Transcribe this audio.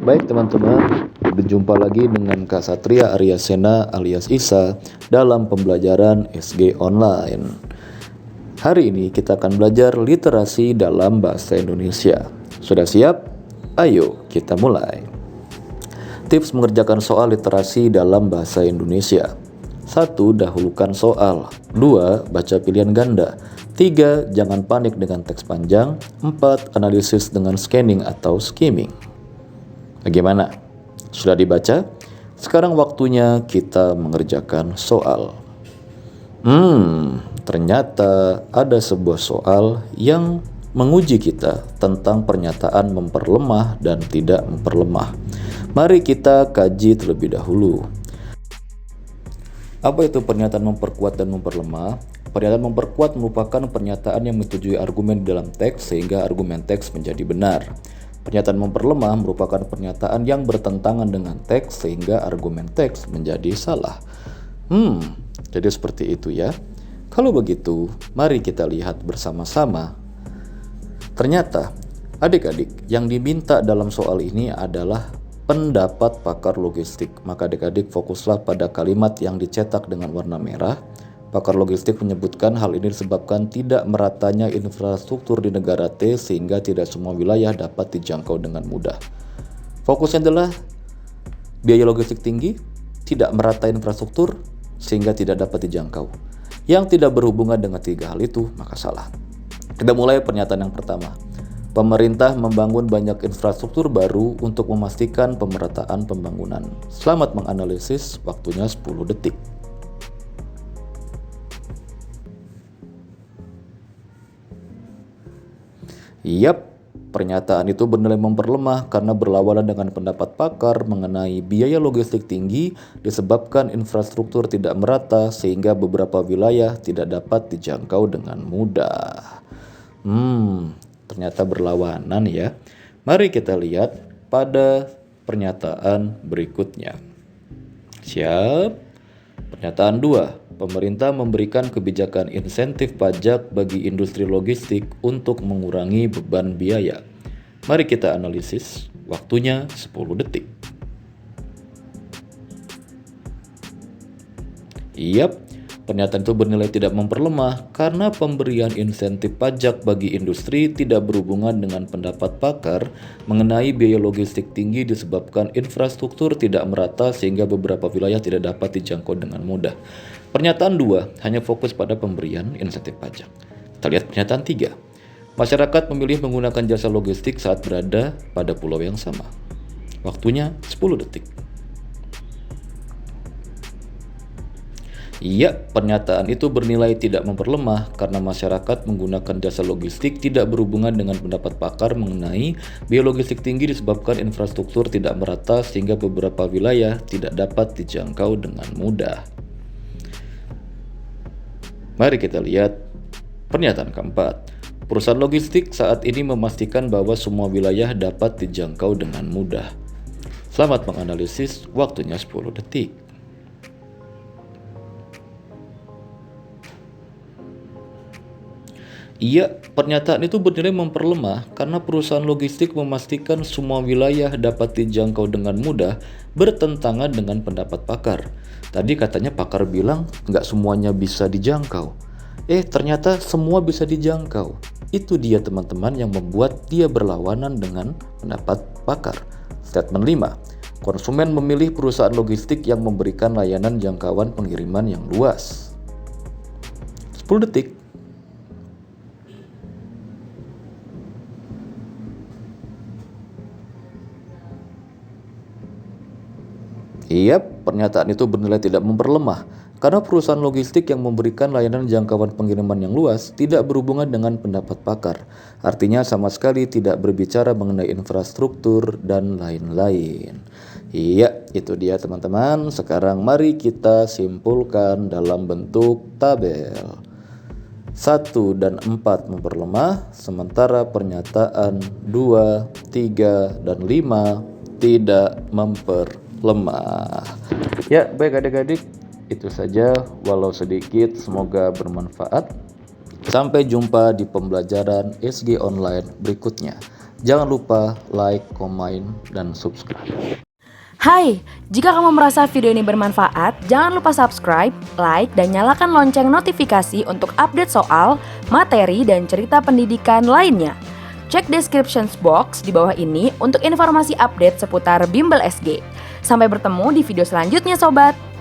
Baik teman-teman, berjumpa lagi dengan Kak Satria Aryasena alias Isa dalam pembelajaran SG Online. Hari ini kita akan belajar literasi dalam bahasa Indonesia. Sudah siap? Ayo kita mulai. Tips mengerjakan soal literasi dalam bahasa Indonesia. 1. Dahulukan soal. 2. Baca pilihan ganda. 3. Jangan panik dengan teks panjang. 4. Analisis dengan scanning atau skimming. Bagaimana? Sudah dibaca? Sekarang waktunya kita mengerjakan soal. Ternyata ada sebuah soal yang menguji kita tentang pernyataan memperlemah dan tidak memperlemah. Mari kita kaji terlebih dahulu. Apa itu pernyataan memperkuat dan memperlemah? Pernyataan memperkuat merupakan pernyataan yang menyetujui argumen di dalam teks sehingga argumen teks menjadi benar. Pernyataan memperlemah merupakan pernyataan yang bertentangan dengan teks sehingga argumen teks menjadi salah. Jadi seperti itu ya. Kalau begitu, mari kita lihat bersama-sama. Ternyata, adik-adik yang diminta dalam soal ini adalah pendapat pakar logistik. Maka adik-adik fokuslah pada kalimat yang dicetak dengan warna merah. Pakar logistik menyebutkan hal ini disebabkan tidak meratanya infrastruktur di negara T sehingga tidak semua wilayah dapat dijangkau dengan mudah. Fokusnya adalah biaya logistik tinggi, tidak merata infrastruktur sehingga tidak dapat dijangkau. Yang tidak berhubungan dengan tiga hal itu maka salah. Kita mulai pernyataan yang pertama. Pemerintah membangun banyak infrastruktur baru untuk memastikan pemerataan pembangunan. Selamat menganalisis, waktunya 10 detik. Yap, pernyataan itu bernilai memperlemah karena berlawanan dengan pendapat pakar mengenai biaya logistik tinggi disebabkan infrastruktur tidak merata sehingga beberapa wilayah tidak dapat dijangkau dengan mudah. Ternyata berlawanan ya. Mari kita lihat pada pernyataan berikutnya. Siap? Pernyataan 2. Pemerintah memberikan kebijakan insentif pajak bagi industri logistik untuk mengurangi beban biaya. Mari kita analisis. Waktunya 10 detik. Yap, pernyataan itu bernilai tidak memperlemah karena pemberian insentif pajak bagi industri tidak berhubungan dengan pendapat pakar mengenai biaya logistik tinggi disebabkan infrastruktur tidak merata sehingga beberapa wilayah tidak dapat dijangkau dengan mudah. Pernyataan 2 hanya fokus pada pemberian insentif pajak. Kita lihat pernyataan 3. Masyarakat memilih menggunakan jasa logistik saat berada pada pulau yang sama. Waktunya 10 detik. Iya, pernyataan itu bernilai tidak memperlemah karena masyarakat menggunakan jasa logistik tidak berhubungan dengan pendapat pakar mengenai biaya logistik tinggi disebabkan infrastruktur tidak merata sehingga beberapa wilayah tidak dapat dijangkau dengan mudah. Mari kita lihat pernyataan keempat. Perusahaan logistik saat ini memastikan bahwa semua wilayah dapat dijangkau dengan mudah. Selamat menganalisis, waktunya 10 detik. Iya, pernyataan itu bernilai memperlemah karena perusahaan logistik memastikan semua wilayah dapat dijangkau dengan mudah bertentangan dengan pendapat pakar. Tadi katanya pakar bilang nggak semuanya bisa dijangkau. Ternyata semua bisa dijangkau. Itu dia teman-teman yang membuat dia berlawanan dengan pendapat pakar. Statement 5. Konsumen memilih perusahaan logistik yang memberikan layanan jangkauan pengiriman yang luas. 10 detik. Iya, pernyataan itu bernilai tidak memperlemah karena perusahaan logistik yang memberikan layanan jangkauan pengiriman yang luas tidak berhubungan dengan pendapat pakar. Artinya sama sekali tidak berbicara mengenai infrastruktur dan lain-lain. Iya, itu dia teman-teman. Sekarang mari kita simpulkan dalam bentuk tabel. 1 dan 4 memperlemah, sementara pernyataan 2, 3, dan 5 tidak memperlemah. Ya, baik adik-adik, itu saja walau sedikit, semoga bermanfaat. Sampai jumpa di pembelajaran SG Online berikutnya. Jangan lupa like, comment, dan subscribe. Hai, jika kamu merasa video ini bermanfaat, jangan lupa subscribe, like, dan nyalakan lonceng notifikasi untuk update soal, materi, dan cerita pendidikan lainnya. Cek description box di bawah ini untuk informasi update seputar Bimbel SG. Sampai bertemu di video selanjutnya, Sobat!